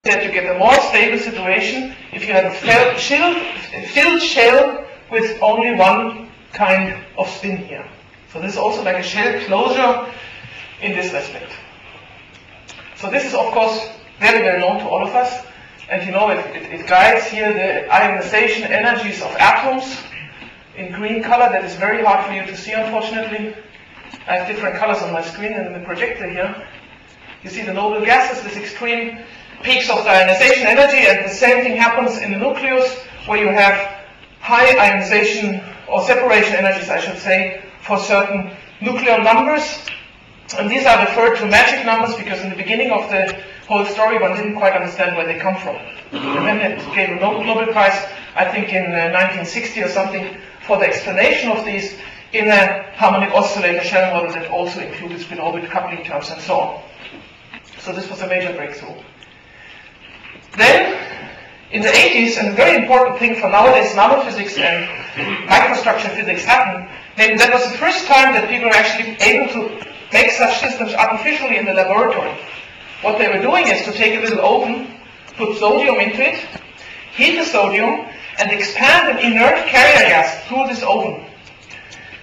that you get a more stable situation if you have a filled shell with only one kind of spin here. So this is also like a shell closure in this respect. So this is of course very well known to all of us, and you know it guides here the ionization energies of atoms in green color. That is very hard for you to see, unfortunately. I have different colors on my screen and in the projector here. You see the noble gases with extreme peaks of the ionization energy, and the same thing happens in the nucleus, where you have high ionization or separation energies, I should say, for certain nuclear numbers. And these are referred to magic numbers because in the beginning of the whole story one didn't quite understand where they come from. And then it gave a Nobel Prize, I think in 1960 or something, for the explanation of these in a harmonic oscillator shell model that also included spin-orbit coupling terms and so on. So this was a major breakthrough. Then, in the 80s, and a very important thing for nowadays nanophysics and microstructure physics happened, namely that was the first time that people were actually able to make such systems artificially in the laboratory. What they were doing is to take a little oven, put sodium into it, heat the sodium, and expand an inert carrier gas through this oven,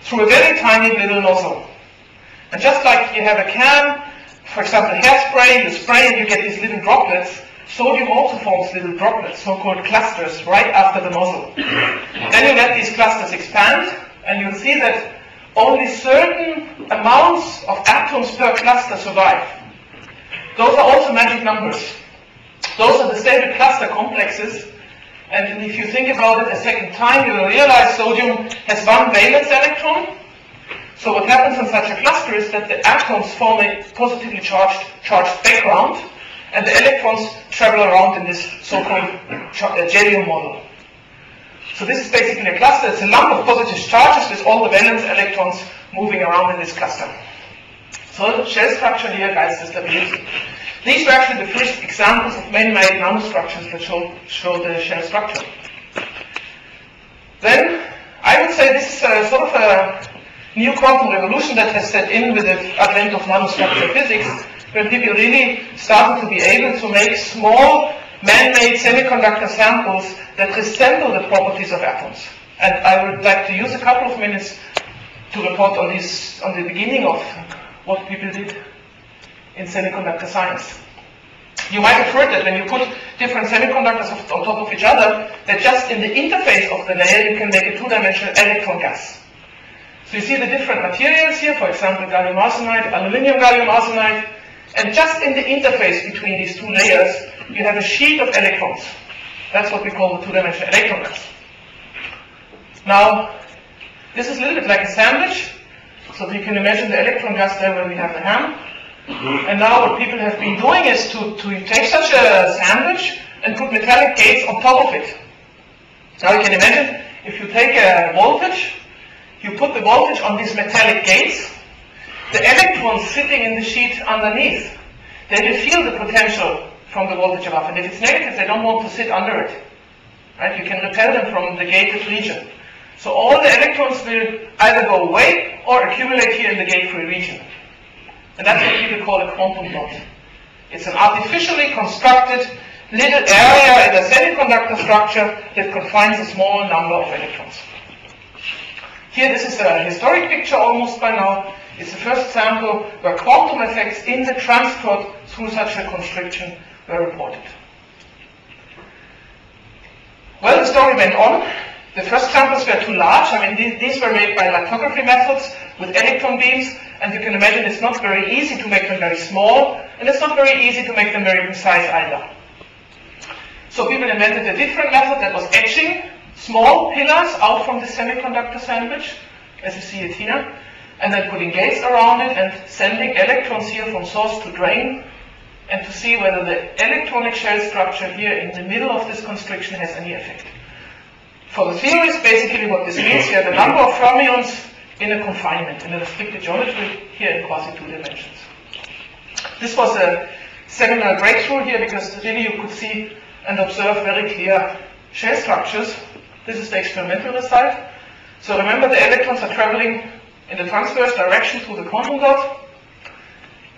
through a very tiny little nozzle. And just like you have a can, for example hairspray, you spray and you get these little droplets, sodium also forms little droplets, so-called clusters, right after the nozzle. Then you let these clusters expand, and you'll see that only certain amounts of atoms per cluster survive. Those are also magic numbers. Those are the stable cluster complexes, and if you think about it a second time, you will realize sodium has one valence electron. So what happens in such a cluster is that the atoms form a positively charged background, and the electrons travel around in this so-called Jellium model. So this is basically a cluster. It's a lump of positive charges with all the valence electrons moving around in this cluster. So the shell structure here guides the stability. These were actually the first examples of man-made nanostructures that show the shell structure. Then I would say this is sort of a new quantum revolution that has set in with the advent of nanostructure physics, when people really started to be able to make small man-made semiconductor samples that resemble the properties of atoms. And I would like to use a couple of minutes to report on the beginning of what people did in semiconductor science. You might have heard that when you put different semiconductors on top of each other, that just in the interface of the layer you can make a two-dimensional electron gas. So you see the different materials here, for example gallium arsenide, aluminium gallium arsenide, and just in the interface between these two layers you have a sheet of electrons. That's what we call the two-dimensional electron gas. Now, this is a little bit like a sandwich. So you can imagine the electron gas there where we have the ham. And now what people have been doing is to take such a sandwich and put metallic gates on top of it. Now you can imagine, if you take a voltage, you put the voltage on these metallic gates, the electrons sitting in the sheet underneath, they will feel the potential from the voltage above. And if it's negative, they don't want to sit under it. Right? You can repel them from the gated region. So all the electrons will either go away or accumulate here in the gate-free region. And that's what people call a quantum dot. It's an artificially constructed little area in a semiconductor structure that confines a small number of electrons. Here, this is a historic picture almost by now. It's the first example where quantum effects in the transport through such a constriction were reported. Well, the story went on. The first samples were too large. I mean, these were made by lithography methods with electron beams, and you can imagine it's not very easy to make them very small, and it's not very easy to make them very precise either. So people invented a different method that was etching small pillars out from the semiconductor sandwich, as you see it here, and then putting gates around it and sending electrons here from source to drain, and to see whether the electronic shell structure here in the middle of this constriction has any effect. For the theorists, basically what this means, you have a number of fermions in a confinement, in a restricted geometry, here in quasi-2 dimensions. This was a seminal breakthrough here because really you could see and observe very clear shell structures. This is the experimental result. So remember, the electrons are traveling in the transverse direction through the quantum dot.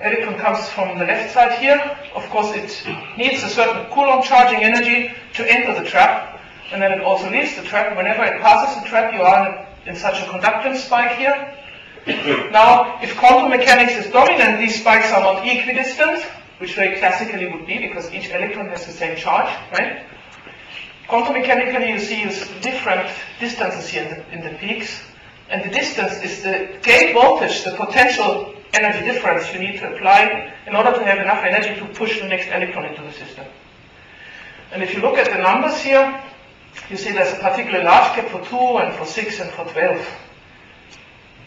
Electron comes from the left side here. Of course, it needs a certain Coulomb charging energy to enter the trap, and then it also leaves the trap. Whenever it passes the trap, you are in such a conductance spike here. Now, if quantum mechanics is dominant, these spikes are not equidistant, which very classically would be, because each electron has the same charge, right? Quantum mechanically, you see different distances here in the peaks, and the distance is the gate voltage, the potential energy difference you need to apply in order to have enough energy to push the next electron into the system. And if you look at the numbers here, you see there's a particularly large gap for 2 and for 6 and for 12.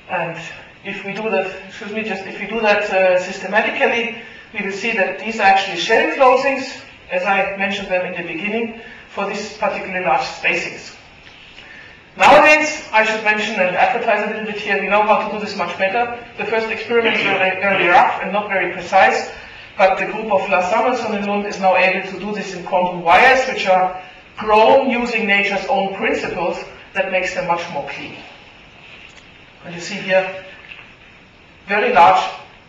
And if we do that, if we do that systematically, we will see that these are actually shell closings, as I mentioned them in the beginning, for these particularly large spacings. Nowadays, I should mention and advertise a little bit here, we know how to do this much better. The first experiments were very rough and not very precise, but the group of Lars Samuelsson in Lund is now able to do this in quantum wires, which are grown using nature's own principles that makes them much more clean. And you see here very large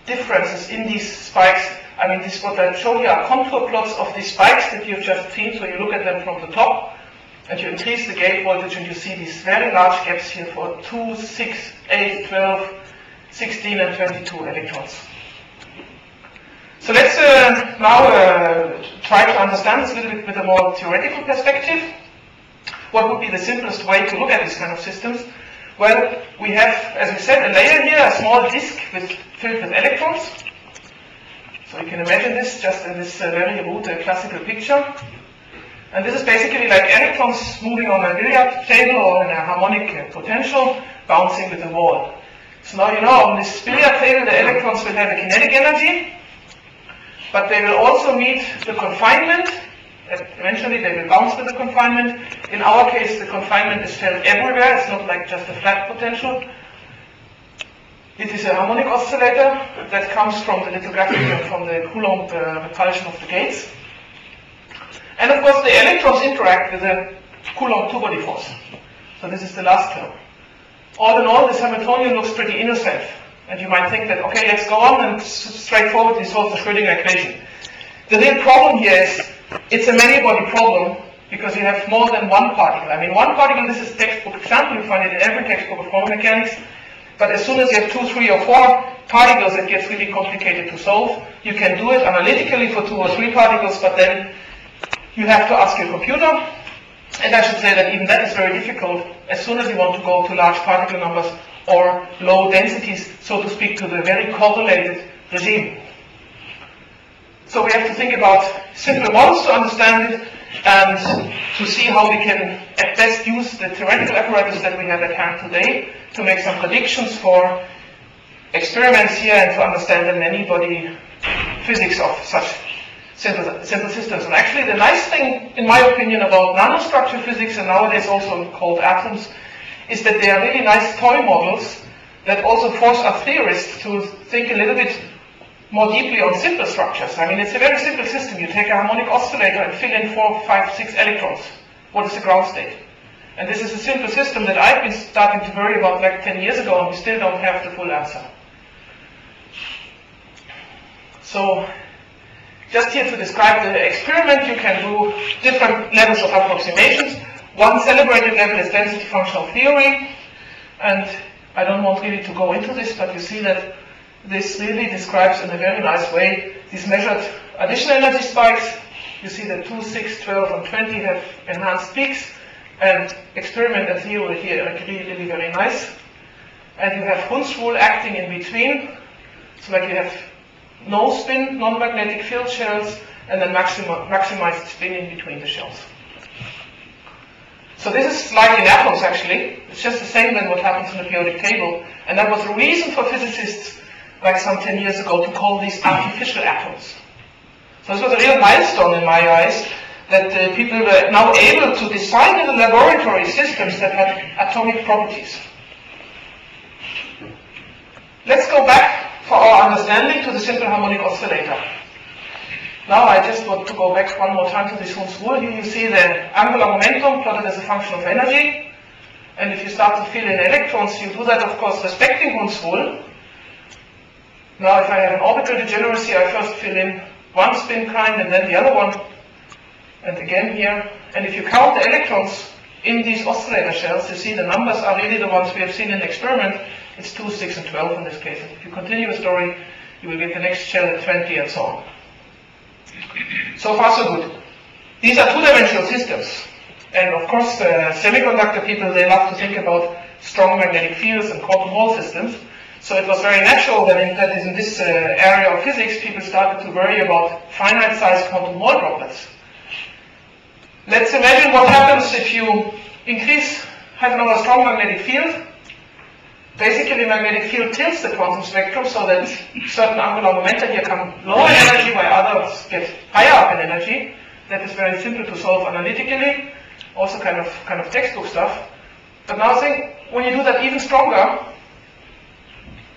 differences in these spikes. I mean, this what I show here are contour plots of these spikes that you've just seen, so you look at them from the top, and you increase the gate voltage, and you see these very large gaps here for 2, 6, 8, 12, 16, and 22 electrons. So let's now try to understand this a little bit with a more theoretical perspective. What would be the simplest way to look at these kind of systems? Well, we have, as we said, a layer here, a small disk filled with electrons. So you can imagine this just in this very rude classical picture. And this is basically like electrons moving on a billiard table or in a harmonic potential, bouncing with the wall. So now you know, on this billiard table, the electrons will have a kinetic energy, but they will also meet the confinement. Eventually they will bounce with the confinement. In our case, the confinement is felt everywhere. It's not like just a flat potential. It is a harmonic oscillator that comes from the lithography and from the Coulomb repulsion of the gates. And of course, the electrons interact with the Coulomb two-body force. So this is the last term. All in all, this Hamiltonian looks pretty innocent. And you might think that, okay, let's go on and straightforwardly solve the Schrödinger equation. The real problem here is, it's a many-body problem because you have more than one particle. I mean, one particle, this is textbook example, you find it in every textbook of quantum mechanics. But as soon as you have 2, 3, or 4 particles, it gets really complicated to solve. You can do it analytically for 2 or 3 particles, but then you have to ask your computer. And I should say that even that is very difficult as soon as you want to go to large particle numbers or low densities, so to speak, to the very correlated regime. So we have to think about simple models to understand it and to see how we can at best use the theoretical apparatus that we have at hand today to make some predictions for experiments here and to understand the many-body physics of such simple systems. And actually the nice thing, in my opinion, about nanostructure physics, and nowadays also called atoms, is that they are really nice toy models that also force our theorists to think a little bit more deeply on simple structures. I mean, it's a very simple system. You take a harmonic oscillator and fill in 4, 5, 6 electrons. What is the ground state? And this is a simple system that I've been starting to worry about like 10 years ago, and we still don't have the full answer. So, just here to describe the experiment, you can do different levels of approximations. One celebrated level is density functional theory, and I don't want really to go into this, but you see that this really describes in a very nice way these measured additional energy spikes. You see that 2, 6, 12, and 20 have enhanced peaks, and experiment and theory here are really very nice. And you have Hund's rule acting in between, so like you have no spin, non-magnetic field shells, and then maximized spin in between the shells. So this is like in atoms actually. It's just the same than what happens in the periodic table. And that was the reason for physicists like some 10 years ago to call these artificial atoms. So this was a real milestone in my eyes, that people were now able to design in the laboratory systems that had atomic properties. Let's go back for our understanding to the simple harmonic oscillator. Now I just want to go back one more time to this Hund's rule. Here you see the angular momentum plotted as a function of energy. And if you start to fill in electrons, you do that, of course, respecting Hund's rule. Now if I have an orbital degeneracy, I first fill in one spin kind and then the other one, and again here. And if you count the electrons in these oscillator shells, you see the numbers are really the ones we have seen in the experiment. It's 2, 6, and 12 in this case. If you continue the story, you will get the next shell at 20 and so on. So far so good. These are two-dimensional systems. And of course, semiconductor people, they love to think about strong magnetic fields and quantum Hall systems. So it was very natural that in this area of physics, people started to worry about finite-sized quantum Hall droplets. Let's imagine what happens if you have now a strong magnetic field. Basically, magnetic field tilts the quantum spectrum so that certain angular momenta here come lower in energy while others get higher up in energy. That is very simple to solve analytically, also kind of textbook stuff. But now think, when you do that even stronger,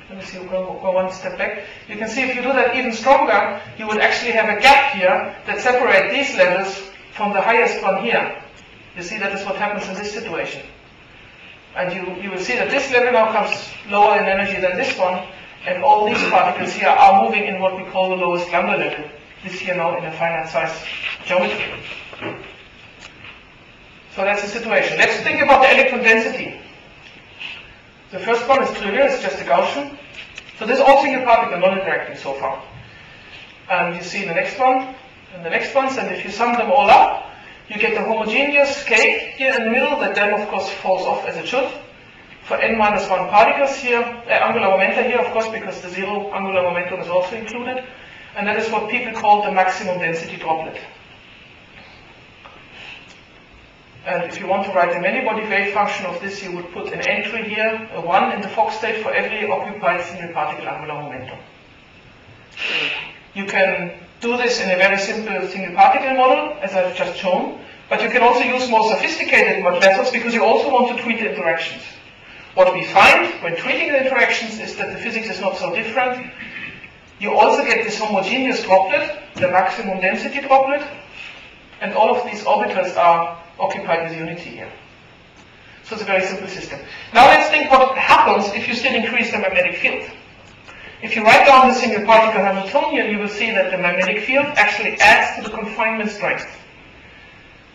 let me see, we'll go one step back. You can see if you do that even stronger, you would actually have a gap here that separates these levels from the highest one here. You see, that is what happens in this situation. And you will see that this level now comes lower in energy than this one, and all these particles here are moving in what we call the lowest lambda level. This here now in a finite size geometry. So that's the situation. Let's think about the electron density. The first one is trivial, it's just a Gaussian. So this is all single particle, non-interacting so far. And you see the next one, and the next ones, and if you sum them all up, you get the homogeneous cake here in the middle that then of course falls off as it should. For n-1 particles here, angular momenta here of course, because the zero angular momentum is also included. And that is what people call the maximum density droplet. And if you want to write a many-body wave function of this, you would put an entry here, a 1 in the Fock state for every occupied single particle angular momentum. You can do this in a very simple single particle model, as I've just shown, but you can also use more sophisticated methods because you also want to treat the interactions. What we find when treating the interactions is that the physics is not so different. You also get this homogeneous droplet, the maximum density droplet, and all of these orbitals are occupied with unity here. So it's a very simple system. Now let's think what happens if you still increase the magnetic field. If you write down the single particle Hamiltonian, you will see that the magnetic field actually adds to the confinement strength.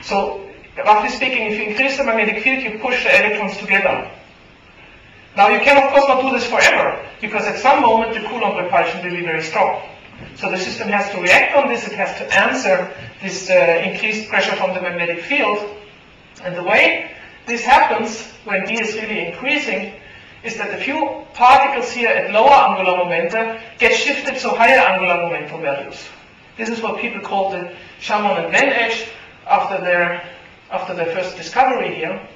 So, roughly speaking, if you increase the magnetic field, you push the electrons together. Now you can of course not do this forever, because at some moment the Coulomb repulsion will be very strong. So the system has to react on this, it has to answer this increased pressure from the magnetic field. And the way this happens, when D is really increasing, is that the few particles here at lower angular momenta get shifted to higher angular momentum values. This is what people call the Reimann and Venn edge after their first discovery here.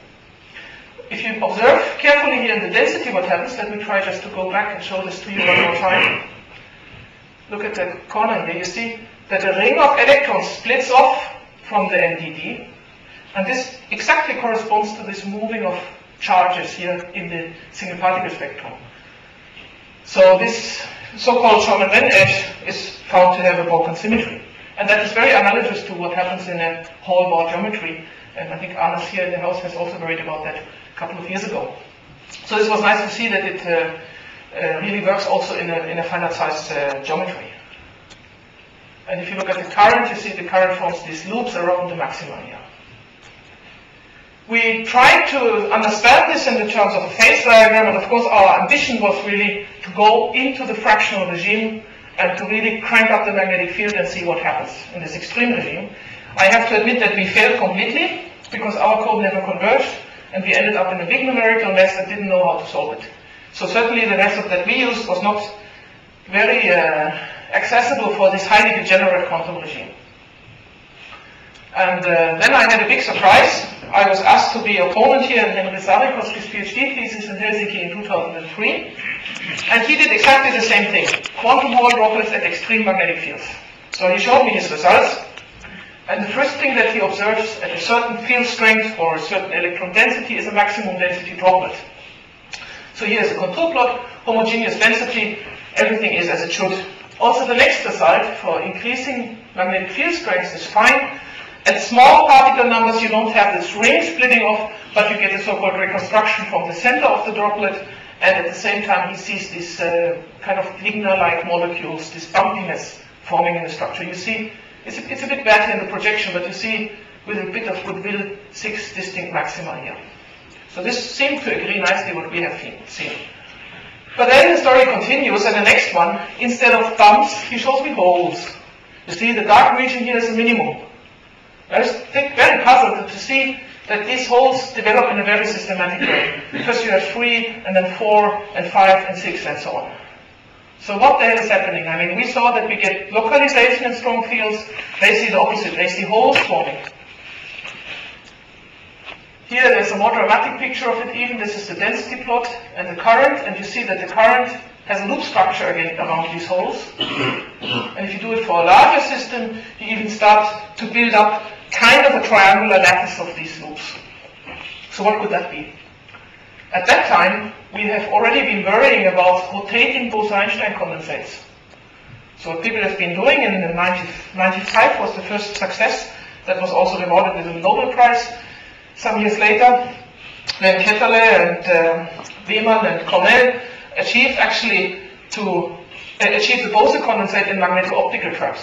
If you observe carefully here in the density what happens, let me try just to go back and show this to you one more time. Look at the corner here, you see that a ring of electrons splits off from the NDD, and this exactly corresponds to this moving of charges here in the single particle spectrum. So this so-called Reimann-Venn edge is found to have a broken symmetry. And that is very analogous to what happens in a Hall bar geometry. And I think Arnes here in the house has also worried about that a couple of years ago. So this was nice to see that it really works also in a finite size geometry. And if you look at the current, you see the current forms these loops around the maxima here. We tried to understand this in the terms of a phase diagram, and of course our ambition was really to go into the fractional regime and to really crank up the magnetic field and see what happens in this extreme regime. I have to admit that we failed completely because our code never converged and we ended up in a big numerical mess that didn't know how to solve it. So certainly the method that we used was not very accessible for this highly degenerate quantum regime. And then I had a big surprise. I was asked to be opponent here in Henry Sarikoski's PhD thesis in Helsinki in 2003. And he did exactly the same thing. Quantum Hall droplets at extreme magnetic fields. So he showed me his results. And the first thing that he observes at a certain field strength or a certain electron density is a maximum density droplet. So here is a contour plot, homogeneous density, everything is as it should. Also the next result for increasing magnetic field strength is fine. At small particle numbers you don't have this ring splitting off, but you get a so-called reconstruction from the center of the droplet, and at the same time he sees these kind of lignin-like molecules, this bumpiness forming in the structure. You see, it's a bit bad here in the projection, but you see with a bit of goodwill 6 distinct maxima here. So this seems to agree nicely what we have seen. But then the story continues, and the next one, instead of bumps, he shows me holes. You see, the dark region here is a minimum. I was very puzzled to see that these holes develop in a very systematic way. First you have 3, and then 4, and 5, and 6, and so on. So what the hell is happening? I mean, we saw that we get localization in strong fields. They see the opposite. They see holes forming. Here there's a more dramatic picture of it even. This is the density plot and the current, and you see that the current has a loop structure again around these holes. And if you do it for a larger system, you even start to build up kind of a triangular lattice of these loops. So what could that be? At that time, we have already been worrying about rotating Bose-Einstein condensates. So what people have been doing in 1995 was the first success that was also rewarded with a Nobel Prize. Some years later, when Ketterle and Reimann and Cornell achieved actually to achieve the Bose condensate in magneto-optical traps.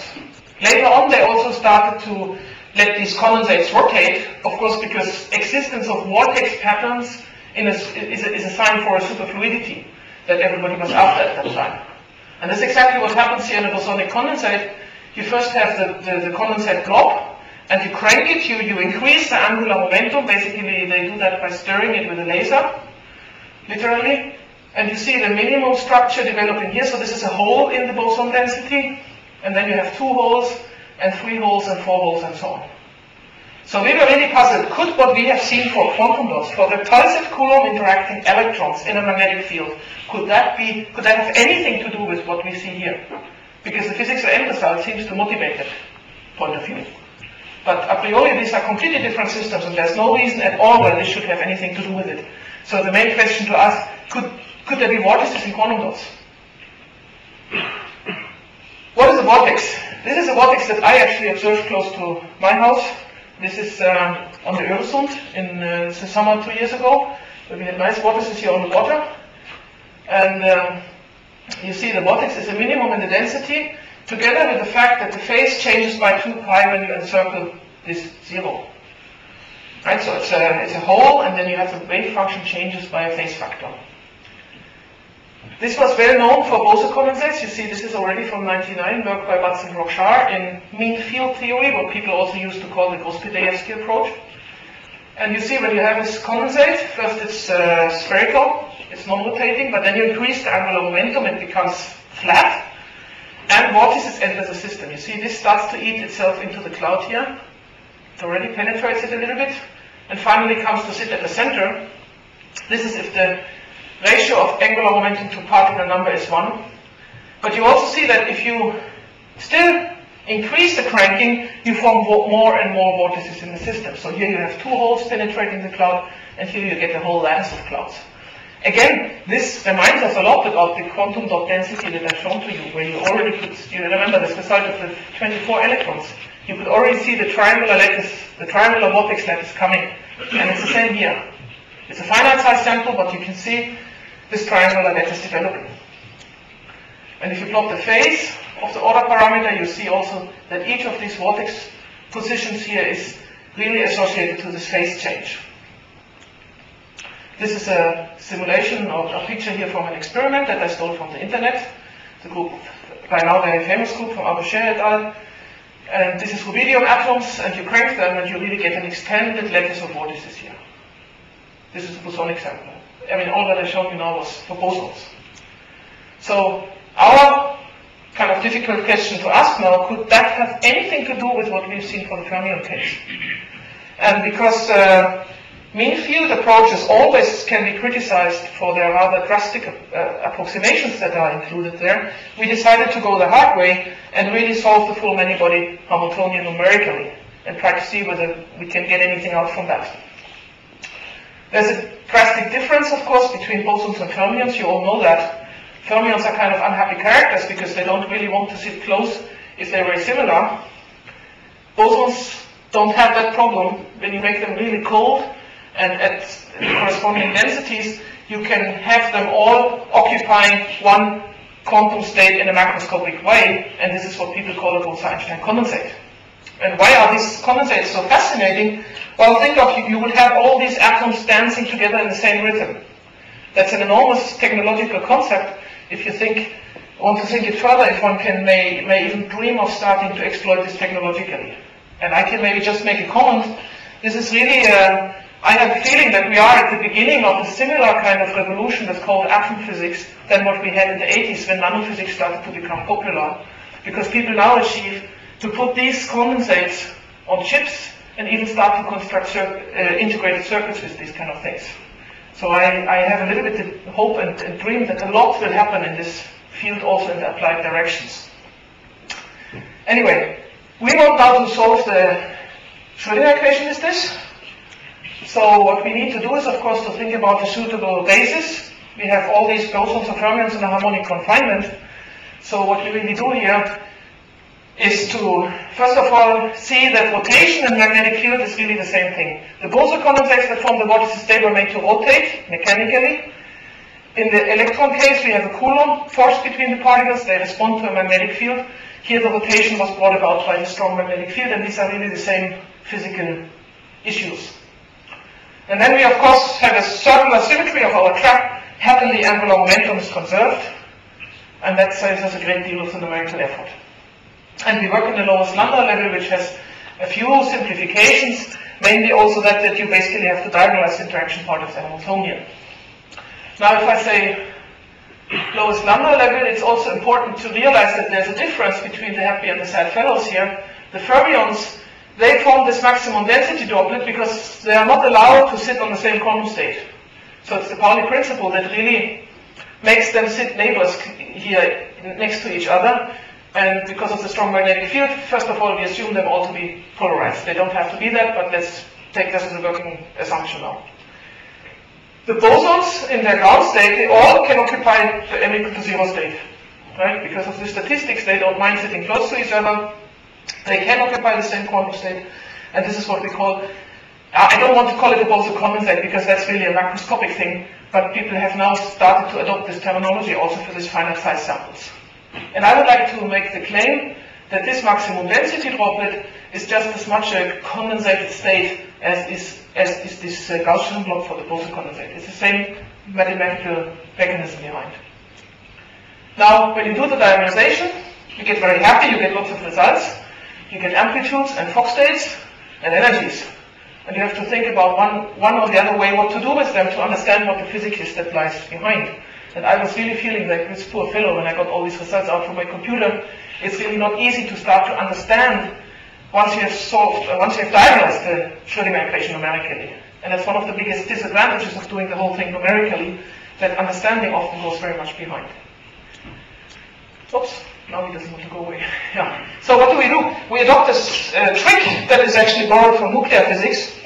Later on, they also started to let these condensates rotate, of course, because existence of vortex patterns is a sign for a superfluidity that everybody was after at that time. And that's exactly what happens here in a bosonic condensate. You first have the condensate glob, and you crank it, you increase the angular momentum. Basically, they do that by stirring it with a laser, literally. And you see the minimum structure developing here. So this is a hole in the boson density. And then you have 2 holes, and 3 holes, and 4 holes, and so on. So we were really puzzled. Could what we have seen for quantum dots, for the pulsed Coulomb interacting electrons in a magnetic field, could that have anything to do with what we see here? Because the physics of end result seems to motivate that point of view. But a priori, these are completely different systems, and there's no reason at all why this should have anything to do with it. So the main question to ask, could there be vortices in quantum dots? What is a vortex? This is a vortex that I actually observed close to my house. This is on the Öresund in the summer 2 years ago, where we had nice vortices here on the water. And you see the vortex is a minimum in the density, together with the fact that the phase changes by 2 pi when you encircle this 0. Right, so it's a hole, and then you have the wave function changes by a phase factor. This was well known for Bose condensates. You see, this is already from 1999, work by Batz and Rochard in mean field theory, what people also used to call the Gross-Pedayevsky approach. And you see, when you have this condensate, first it's spherical, it's non-rotating, but then you increase the angular momentum, it becomes flat. And vortices enter the system. You see, this starts to eat itself into the cloud here. It already penetrates it a little bit, and finally comes to sit at the center. This is if the ratio of angular momentum to particle number is 1. But you also see that if you still increase the cranking, you form more and more vortices in the system. So here you have 2 holes penetrating the cloud, and here you get a whole lattice of clouds. Again, this reminds us a lot about the quantum dot density that I've shown to you, where you already could, you remember this result of the 24 electrons. You could already see the triangular lattice, the triangular vortex lattice coming. And it's the same here. It's a finite size sample, but you can see this triangular lattice developing. And if you plot the phase of the order parameter, you see also that each of these vortex positions here is really associated to this phase change. This is a simulation of a picture here from an experiment that I stole from the internet. The group, by now very famous group from Aboucher et al. And this is rubidium atoms, and you crank them and you really get an extended lattice of vortices here. This is a bosonic sample. I mean, all that I showed you now was for bosons. So our kind of difficult question to ask now, could that have anything to do with what we've seen for the fermion case? And because mean field approaches always can be criticized for their rather drastic approximations that are included there, we decided to go the hard way and really solve the full many-body Hamiltonian numerically and try to see whether we can get anything out from that. There's a drastic difference, of course, between bosons and fermions. You all know that. Fermions are kind of unhappy characters because they don't really want to sit close if they're very similar. Bosons don't have that problem. When you make them really cold and at corresponding densities, you can have them all occupying one quantum state in a macroscopic way, and this is what people call a Bose-Einstein condensate. And why are these condensates so fascinating? Well, think of you would have all these atoms dancing together in the same rhythm. That's an enormous technological concept. If you want to think it further, if one may even dream of starting to exploit this technologically. And I can maybe just make a comment. This is really, I have a feeling that we are at the beginning of a similar kind of revolution that's called atom physics than what we had in the 80s when nanophysics started to become popular. Because people now achieve to put these condensates on chips and even start to construct integrated circuits with these kind of things. So I have a little bit of hope and dream that a lot will happen in this field also in the applied directions. Anyway, we want now to solve the Schrödinger equation is this. So what we need to do is, of course, to think about a suitable basis. We have all these bosons or fermions in a harmonic confinement. So what we really do here is to, first of all, see that rotation and magnetic field is really the same thing. The boson condensates that form the vortices, they were made to rotate mechanically. In the electron case, we have a Coulomb force between the particles. They respond to a magnetic field. Here, the rotation was brought about by the strong magnetic field, and these are really the same physical issues. And then we, of course, have a circular symmetry of our trap. Happily, angular momentum is conserved, and that saves us a great deal of the numerical effort. And we work in the lowest lambda level, which has a few simplifications, mainly also that you basically have to diagonalize the interaction part of the Hamiltonian. Now, if I say lowest lambda level, it's also important to realize that there's a difference between the happy and the sad fellows here. The fermions, they form this maximum density droplet because they are not allowed to sit on the same quantum state. So it's the Pauli principle that really makes them sit neighbors here next to each other. And because of the strong magnetic field, first of all, we assume them all to be polarized. They don't have to be that, but let's take this as a working assumption now. The bosons in their ground state, they all can occupy the m equal to 0 state. Right? Because of the statistics, they don't mind sitting close to each other. They can occupy the same quantum state. And this is what we call, I don't want to call it a boson condensate because that's really a macroscopic thing, but people have now started to adopt this terminology also for these finite size samples. And I would like to make the claim that this maximum density droplet is just as much a condensated state as is this Gaussian block for the boson condensate. It's the same mathematical mechanism behind. Now, when you do the diagonalization, you get very happy, you get lots of results. You get amplitudes and Fock states and energies. And you have to think about one or the other way what to do with them to understand what the physics is that lies behind. And I was really feeling like this poor fellow when I got all these results out from my computer. It's really not easy to start to understand once you have diagnosed the Schrödinger equation numerically. And that's one of the biggest disadvantages of doing the whole thing numerically, that understanding often goes very much behind. Oops, now he doesn't want to go away. Yeah. So what do? We adopt this trick that is actually borrowed from nuclear physics.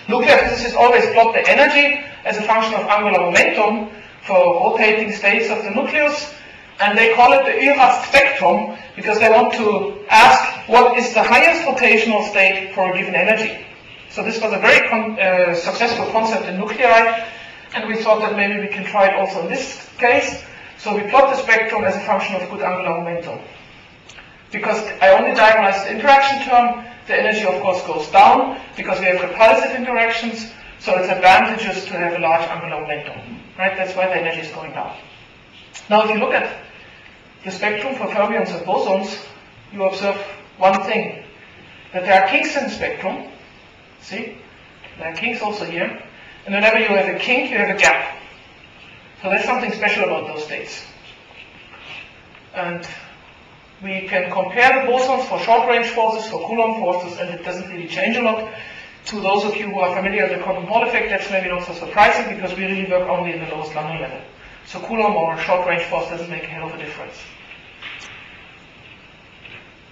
Nuclear physicists always plot the energy as a function of angular momentum for rotating states of the nucleus, and they call it the Irast spectrum because they want to ask what is the highest rotational state for a given energy. So this was a very successful concept in nuclei, and we thought that maybe we can try it also in this case. So we plot the spectrum as a function of good angular momentum. Because I only diagonalize the interaction term, the energy of course goes down because we have repulsive interactions, so it's advantageous to have a large angular momentum. Right? That's why the energy is going down. Now if you look at the spectrum for fermions and bosons, you observe one thing, that there are kinks in the spectrum. See? There are kinks also here. And whenever you have a kink, you have a gap. So there's something special about those states. And we can compare the bosons for short-range forces, for Coulomb forces, and it doesn't really change a lot. To those of you who are familiar with the Coulomb Hall effect, that's maybe not so surprising because we really work only in the lowest London level. So Coulomb or short-range force doesn't make a hell of a difference.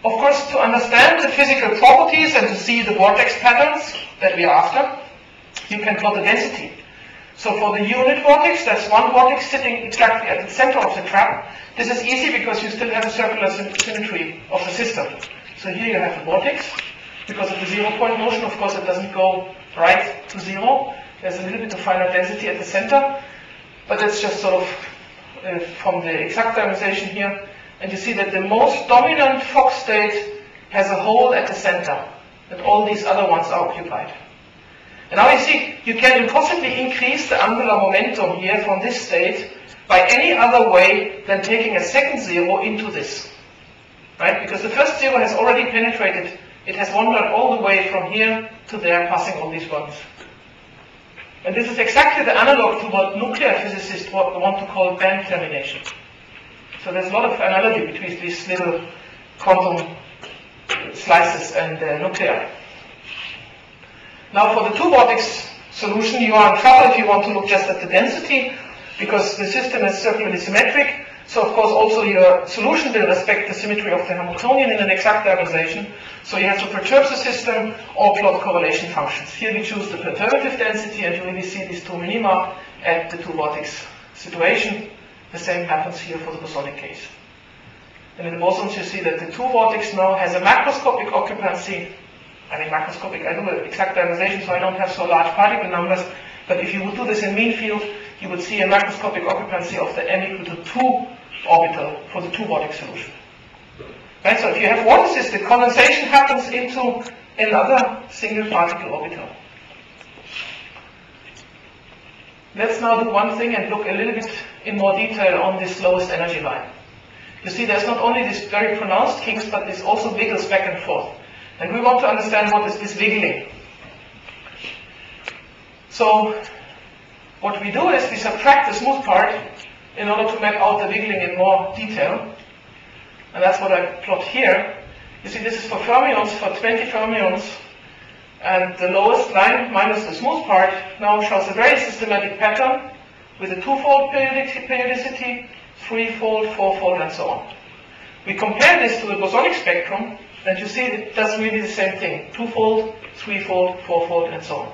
Of course, to understand the physical properties and to see the vortex patterns that we are after, you can plot the density. So for the unit vortex, that's one vortex sitting exactly at the center of the trap. This is easy because you still have a circular symmetry of the system. So here you have the vortex. Because of the 0-point motion, of course, it doesn't go right to 0. There's a little bit of finite density at the center. but that's just sort of from the exact diagonalization here. And you see that the most dominant Fock state has a hole at the center, and all these other ones are occupied. And now you see, you can impossibly increase the angular momentum here from this state by any other way than taking a second zero into this. Right? Because the first zero has already penetrated. It has wandered all the way from here to there, passing all these ones. And this is exactly the analog to what nuclear physicists want to call band termination. So there's a lot of analogy between these little quantum slices and nuclei. Now for the two-vortex solution, you are in trouble if you want to look just at the density, because the system is circularly symmetric. So of course also your solution will respect the symmetry of the Hamiltonian in an exact diagonalization. So you have to perturb the system or plot correlation functions. Here we choose the perturbative density, and you really see these two minima at the two-vortex situation. The same happens here for the bosonic case. And in the bosons you see that the two-vortex now has a macroscopic occupancy. I mean macroscopic, I do the exact diagonalization so I don't have so large particle numbers, but if you would do this in mean field, you would see a macroscopic occupancy of the m equal to 2 orbital for the two-vortex solution. Right, so if you have vortices, the condensation happens into another single particle orbital. Let's now do one thing and look a little bit in more detail on this lowest energy line. You see there's not only this very pronounced kinks, but this also wiggles back and forth. And we want to understand what is this wiggling. So what we do is we subtract the smooth part in order to map out the wiggling in more detail. And that's what I plot here. You see this is for fermions, for 20 fermions. And the lowest line minus the smooth part now shows a very systematic pattern with a two-fold periodicity, three-fold, four-fold, and so on. We compare this to the bosonic spectrum, and you see it does really the same thing. Two-fold, three-fold, four-fold, and so on.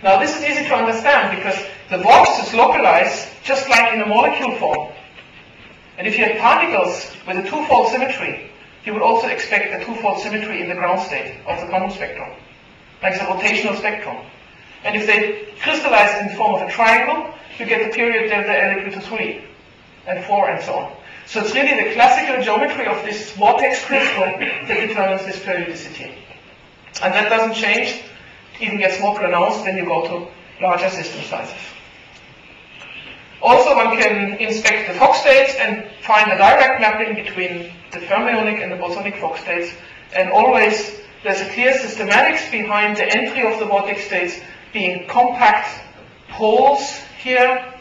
Now this is easy to understand because the vortices localize just like in a molecule form. And if you had particles with a two-fold symmetry, you would also expect a two-fold symmetry in the ground state of the quantum spectrum, like the rotational spectrum. And if they crystallize in the form of a triangle, you get the period delta L equal to 3 and 4 and so on. So it's really the classical geometry of this vortex crystal that determines this periodicity. And that doesn't change, it even gets more pronounced when you go to larger system sizes. Also, one can inspect the Fock states and find a direct mapping between the fermionic and the bosonic Fock states. And always there's a clear systematics behind the entry of the vortex states being compact holes here.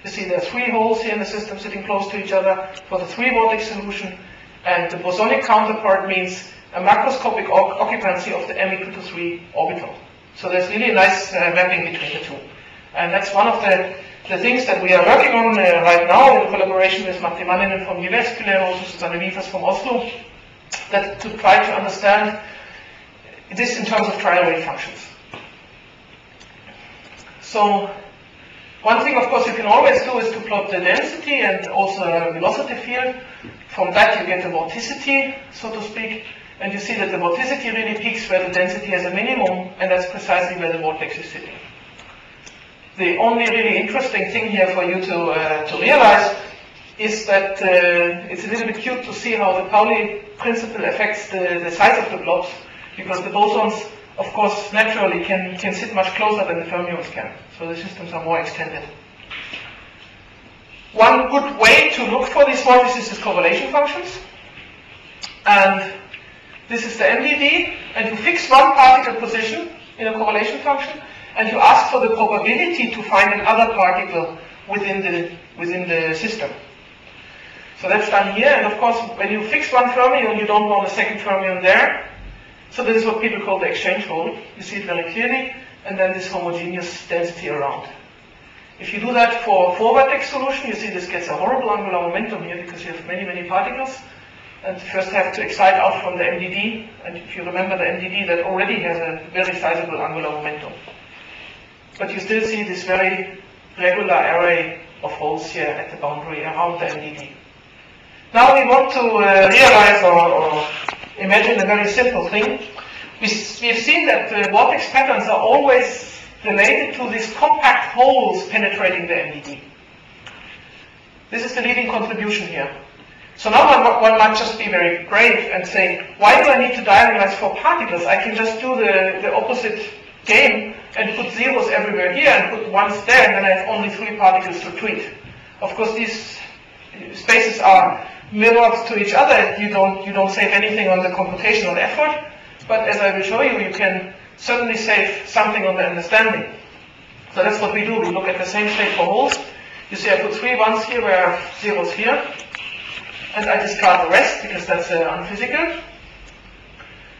You see there are three holes here in the system sitting close to each other for the three-vortex solution. And the bosonic counterpart means a macroscopic occupancy of the m equal to 3 orbital. So there's really a nice mapping between the two. And that's one of the things that we are working on right now in collaboration with Matti Manninen from Jyväskylä and also Susanne Wiefers from Oslo, that to try to understand this in terms of trial wave functions. So one thing, of course, you can always do is to plot the density and also a velocity field. From that you get the vorticity, so to speak, and you see that the vorticity really peaks where the density has a minimum, and that's precisely where the vortex is sitting. The only really interesting thing here for you to realize is that it's a little bit cute to see how the Pauli principle affects the size of the blobs, because the bosons, of course, naturally can sit much closer than the fermions can. So the systems are more extended. One good way to look for these vortices is correlation functions. And this is the MDD, and you fix one particle position in a correlation function, and you ask for the probability to find another particle within the system. So that's done here, and of course, when you fix one fermion, you don't want a second fermion there. So this is what people call the exchange hole. You see it very clearly, and then this homogeneous density around. If you do that for a four-vortex solution, you see this gets a horrible angular momentum here because you have many, many particles. And you first have to excite out from the MDD, and if you remember the MDD, that already has a very sizable angular momentum. But you still see this very regular array of holes here at the boundary around the MDD. Now we want to realize or imagine a very simple thing. We've seen that the vortex patterns are always related to these compact holes penetrating the MDD. This is the leading contribution here. So now one might just be very brave and say, why do I need to diagonalize 4 particles? I can just do the opposite game and put zeros everywhere here and put ones there, and then I have only 3 particles to treat. Of course, these spaces are mirrored to each other. You don't save anything on the computational effort, but as I will show you, you can certainly save something on the understanding. So that's what we do. We look at the same state for holes. You see I put 3 ones here where I have zeros here, and I discard the rest because that's unphysical.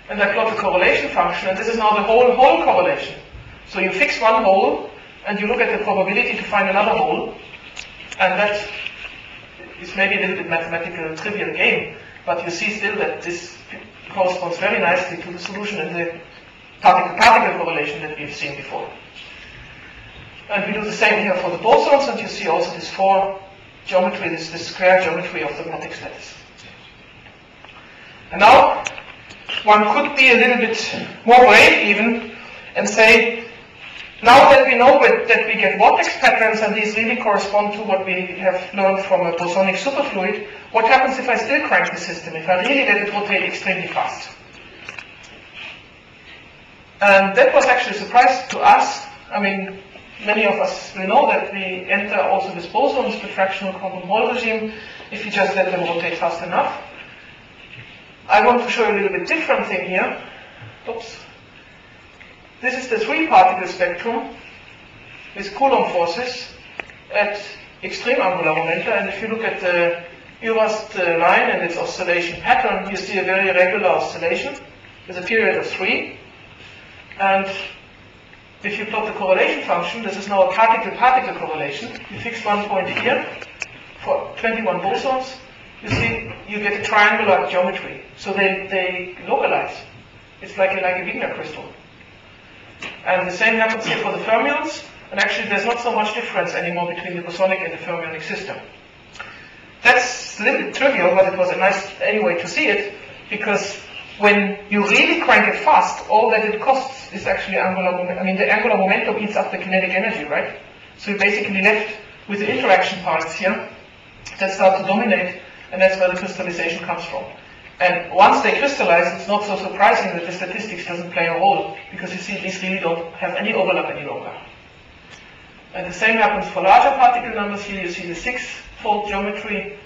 And I plot the correlation function, and this is now the whole correlation. So you fix one hole, and you look at the probability to find another hole, and that is maybe a little bit mathematical trivial game, but you see still that this corresponds very nicely to the solution in the particle-particle correlation that we've seen before. And we do the same here for the bosons, and you see also this 4 geometry, this square geometry of the matrix lattice. And now, one could be a little bit more brave even, and say, now that we know that we get vortex patterns, and these really correspond to what we have learned from a bosonic superfluid, what happens if I still crank the system, if I really let it rotate extremely fast? And that was actually a surprise to us. I mean, many of us will know that we enter also with bosons, the fractional quantum Hall regime, if you just let them rotate fast enough. I want to show you a little bit different thing here. Oops. This is the 3-particle spectrum with Coulomb forces at extreme angular momenta, and if you look at the Urast line and its oscillation pattern, you see a very regular oscillation with a period of 3. And if you plot the correlation function, this is now a particle-particle correlation. You fix one point here for 21 bosons. You see, you get a triangular geometry. So they localize. It's like a Wigner crystal. And the same happens here for the fermions. And actually, there's not so much difference anymore between the bosonic and the fermionic system. That's a little bit trivial, but it was a nice anyway to see it, because when you really crank it fast, all that it costs is actually angular momentum. I mean, the angular momentum eats up the kinetic energy, right? So you're basically left with the interaction parts here that start to dominate, and that's where the crystallization comes from. And once they crystallize, it's not so surprising that the statistics doesn't play a role, because you see these really don't have any overlap any longer. And the same happens for larger particle numbers. Here you see the 6-fold geometry,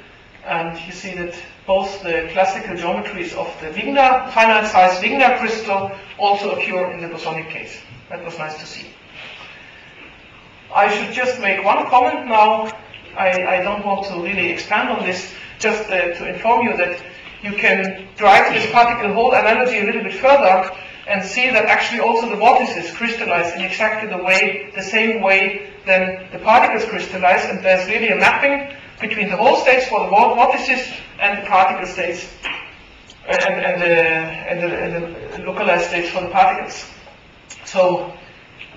and you see that both the classical geometries of the Wigner, finite size Wigner crystal also occur in the bosonic case. That was nice to see. I should just make one comment now. I don't want to really expand on this, just to inform you that you can drive this particle-hole analogy a little bit further and see that actually also the vortices crystallize in exactly the same way than the particles crystallize, and there's really a mapping between the hole states for the vortices and the particle states and the localized states for the particles. So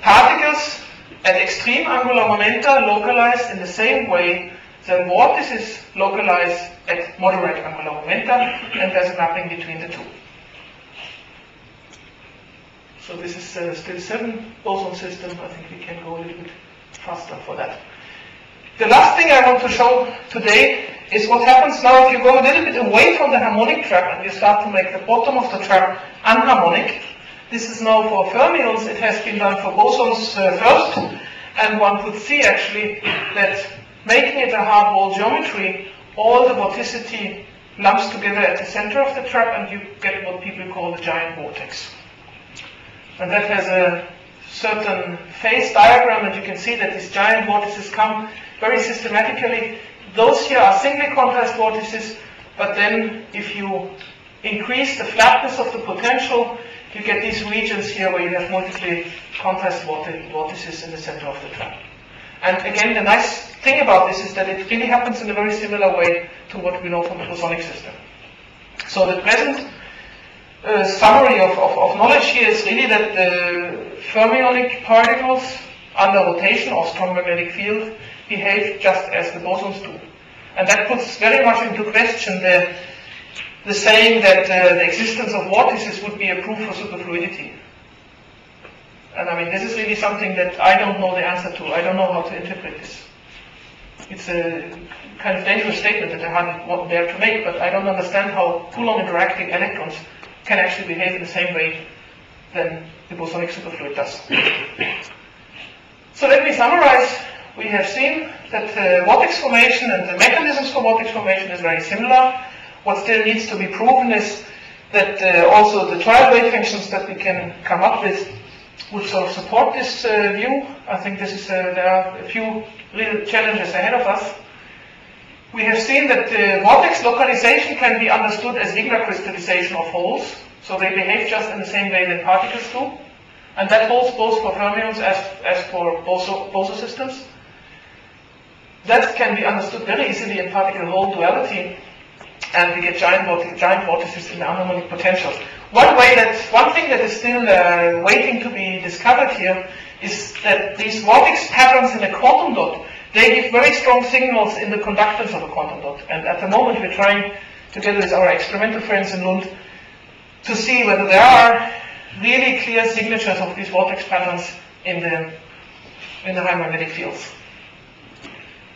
particles at extreme angular momenta localize in the same way that vortices localize at moderate angular momenta, and there's a mapping between the two. So this is still 7 boson system. I think we can go a little bit faster for that. The last thing I want to show today is what happens now if you go a little bit away from the harmonic trap and you start to make the bottom of the trap anharmonic. This is now for fermions. It has been done for bosons first, and one could see actually that making it a hard wall geometry, all the vorticity lumps together at the center of the trap, and you get what people call the giant vortex. And that has a certain phase diagram, and you can see that these giant vortices come very systematically. Those here are single contrast vortices, but then if you increase the flatness of the potential, you get these regions here where you have multiple contrast vortices in the center of the trap. And again, the nice thing about this is that it really happens in a very similar way to what we know from the bosonic system. So the present summary of knowledge here is really that the fermionic particles under rotation or strong magnetic field behave just as the bosons do. And that puts very much into question the saying that the existence of vortices would be a proof for superfluidity. And I mean, this is really something that I don't know the answer to. I don't know how to interpret this. It's a kind of dangerous statement that I hardly dare to make, but I don't understand how Coulomb interacting electrons can actually behave in the same way than the bosonic superfluid does. So let me summarize. We have seen that vortex formation and the mechanisms for vortex formation is very similar. What still needs to be proven is that also the trial wave functions that we can come up with would sort of support this view. I think this is there are a few real challenges ahead of us. We have seen that vortex localization can be understood as Wigner crystallization of holes, so they behave just in the same way that particles do, and that holds both for fermions as for boson systems. That can be understood very easily in particle-hole duality, and we get giant vortices in the anharmonic potentials. One thing that is still waiting to be discovered here is that these vortex patterns in a quantum dot, they give very strong signals in the conductance of a quantum dot. And at the moment we're trying, together with our experimental friends in Lund, to see whether there are really clear signatures of these vortex patterns in the high magnetic fields.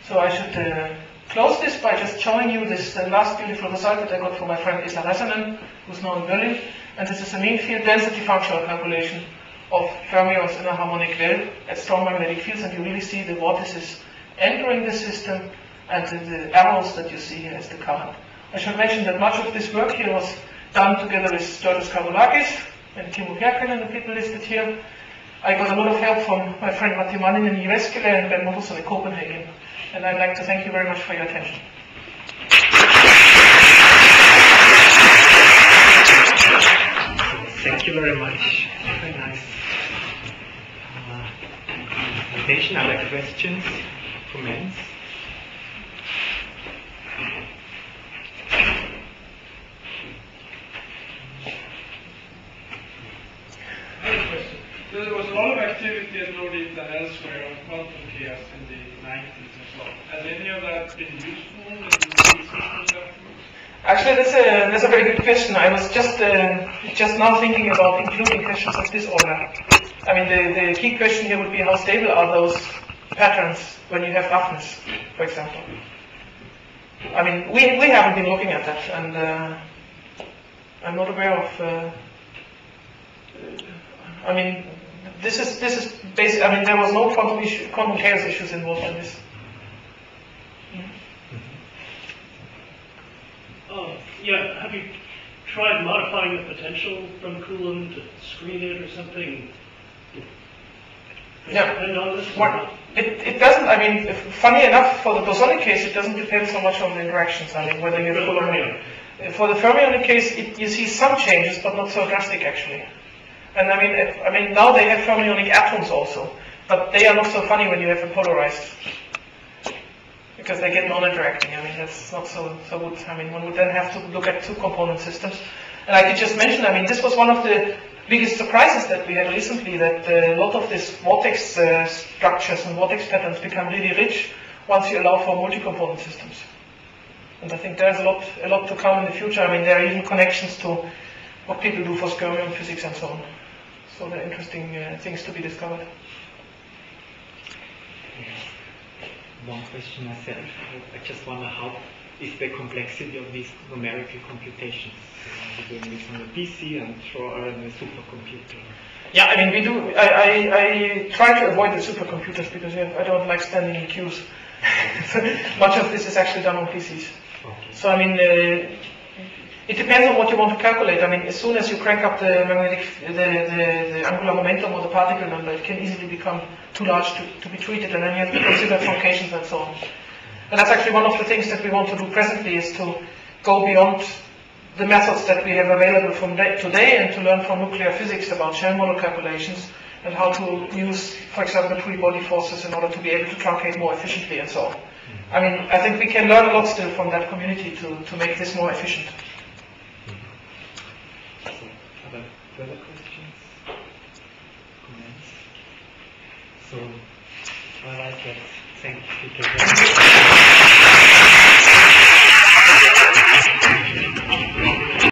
So I should close this by just showing you this last beautiful result that I got from my friend Isla Reimann, who's now in Berlin. And this is a mean field density functional calculation of fermions in a harmonic well at strong magnetic fields, and you really see the vortices entering the system and the arrows that you see here is the current. I should mention that much of this work here was done together with Georgios Karboulakis and Timo Kärkinen, the people listed here. I got a lot of help from my friend Matti Manninen in Jyväskylä and Ben Mottelson in Copenhagen. And I'd like to thank you very much for your attention. Thank you very much. Very nice presentation. Other questions, comments? I have a question. There was a lot of activity at Nordic and elsewhere on quantum chaos in the 90s and so on. Has any of that been useful in the systems afterwards? Actually, that's a very good question. I was just now thinking about including questions of this order. I mean, the key question here would be how stable are those patterns when you have roughness, for example. I mean, we haven't been looking at that, and I'm not aware of. I mean, this is basically. I mean, there was no quantum chaos issues involved in this. Yeah, have you tried modifying the potential from Coulomb to screen it or something? Does it depend on this? It doesn't, I mean, funny enough, for the bosonic case, it doesn't depend so much on the interactions. I mean, whether you have Coulomb. For the fermionic case, you see some changes, but not so drastic, actually. And I mean, now they have fermionic atoms also, but they are not so funny when you have them polarized. Because they get non-interacting. I mean, that's not so good. I mean, one would then have to look at two-component systems. And I could just mention, I mean, this was one of the biggest surprises that we had recently, that a lot of these vortex structures and vortex patterns become really rich once you allow for multi-component systems. And I think there's a lot to come in the future. I mean, there are even connections to what people do for skyrmion physics and so on. So there are interesting things to be discovered. One question myself. I just wonder how is the complexity of these numerical computations? You're doing this on a PC and throw on a supercomputer. Yeah, I mean, we do. I try to avoid the supercomputers because I don't like standing in queues. Much of this is actually done on PCs. Okay. So I mean, it depends on what you want to calculate. I mean, as soon as you crank up the angular momentum or the particle number, it can easily become too large to be treated, and then you have to consider truncations and so on. And that's actually one of the things that we want to do presently, is to go beyond the methods that we have available from today and to learn from nuclear physics about shell model calculations and how to use, for example, free body forces in order to be able to truncate more efficiently and so on. I mean, I think we can learn a lot still from that community to make this more efficient. Other further questions? Comments? So, all right, let's thank you.